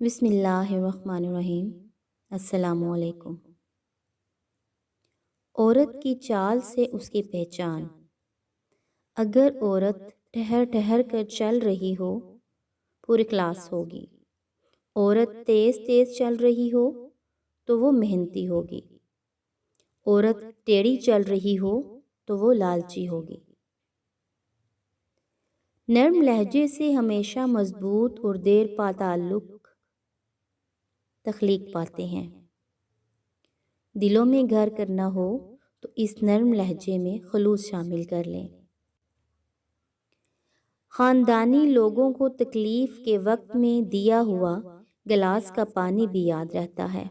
بسم اللہ الرحمن الرحیم۔ السلام علیکم۔ عورت کی چال سے اس کی پہچان۔ اگر عورت ٹہر ٹہر کر چل رہی ہو پوری کلاس ہوگی، عورت تیز تیز چل رہی ہو تو وہ محنتی ہوگی، عورت ٹیڑھی چل رہی ہو تو وہ لالچی ہوگی۔ نرم لہجے سے ہمیشہ مضبوط اور دیر پا تعلق تخلیق پاتے ہیں۔ دلوں میں گھر کرنا ہو تو اس نرم لہجے میں خلوص شامل کر لیں۔ خاندانی لوگوں کو تکلیف کے وقت میں دیا ہوا گلاس کا پانی بھی یاد رہتا ہے،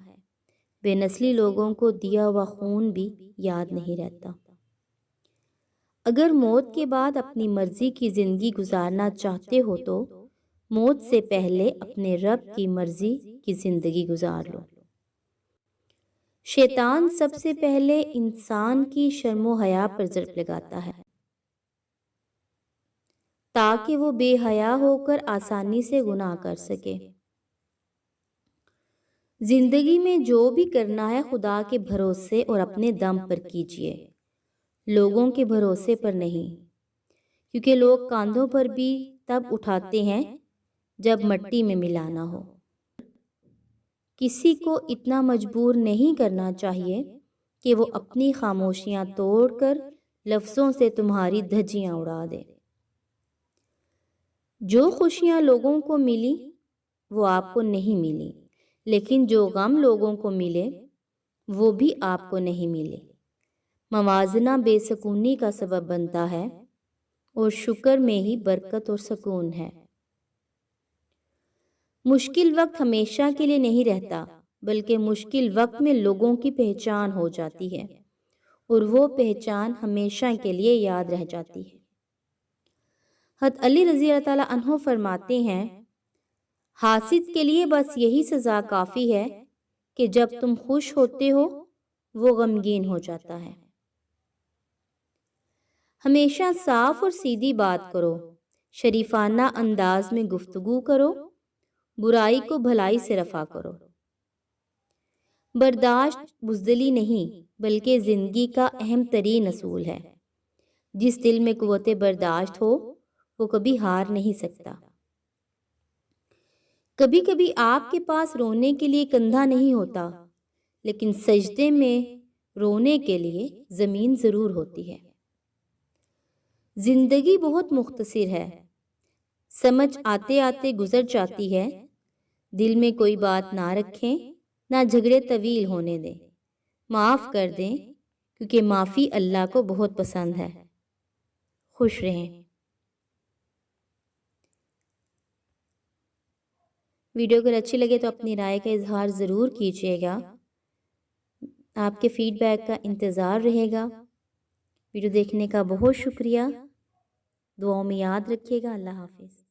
بے نسلی لوگوں کو دیا ہوا خون بھی یاد نہیں رہتا۔ اگر موت کے بعد اپنی مرضی کی زندگی گزارنا چاہتے ہو تو موت سے پہلے اپنے رب کی مرضی کی زندگی گزار لو۔ شیطان سب سے پہلے انسان کی شرم و حیا پر ضرب لگاتا ہے تاکہ وہ بے حیا ہو کر آسانی سے گناہ کر سکے۔ زندگی میں جو بھی کرنا ہے خدا کے بھروسے اور اپنے دم پر کیجیے، لوگوں کے بھروسے پر نہیں، کیونکہ لوگ کاندھوں پر بھی تب اٹھاتے ہیں جب مٹی میں ملانا ہو۔ کسی کو اتنا مجبور نہیں کرنا چاہیے کہ وہ اپنی خاموشیاں توڑ کر لفظوں سے تمہاری دھجیاں اڑا دے۔ جو خوشیاں لوگوں کو ملی وہ آپ کو نہیں ملی، لیکن جو غم لوگوں کو ملے وہ بھی آپ کو نہیں ملے۔ موازنہ بے سکونی کا سبب بنتا ہے اور شکر میں ہی برکت اور سکون ہے۔ مشکل وقت ہمیشہ کے لیے نہیں رہتا، بلکہ مشکل وقت میں لوگوں کی پہچان ہو جاتی ہے اور وہ پہچان ہمیشہ کے لیے یاد رہ جاتی ہے۔ حضرت علی رضی اللہ تعالیٰ عنہ فرماتے ہیں، حاسد کے لیے بس یہی سزا کافی ہے کہ جب تم خوش ہوتے ہو وہ غمگین ہو جاتا ہے۔ ہمیشہ صاف اور سیدھی بات کرو، شریفانہ انداز میں گفتگو کرو، برائی کو بھلائی سے رفع کرو۔ برداشت بزدلی نہیں بلکہ زندگی کا اہم ترین اصول ہے۔ جس دل میں قوت برداشت ہو وہ کبھی ہار نہیں سکتا۔ کبھی کبھی آپ کے پاس رونے کے لیے کندھا نہیں ہوتا، لیکن سجدے میں رونے کے لیے زمین ضرور ہوتی ہے۔ زندگی بہت مختصر ہے، سمجھ آتے آتے گزر جاتی ہے۔ دل میں کوئی بات نہ رکھیں، نہ جھگڑے طویل ہونے دیں، معاف کر دیں کیونکہ معافی اللہ کو بہت پسند ہے۔ خوش رہیں۔ ویڈیو اگر اچھی لگے تو اپنی رائے کا اظہار ضرور کیجیے گا۔ آپ کے فیڈ بیک کا انتظار رہے گا۔ ویڈیو دیکھنے کا بہت شکریہ۔ دعاؤں میں یاد رکھیے گا۔ اللہ حافظ۔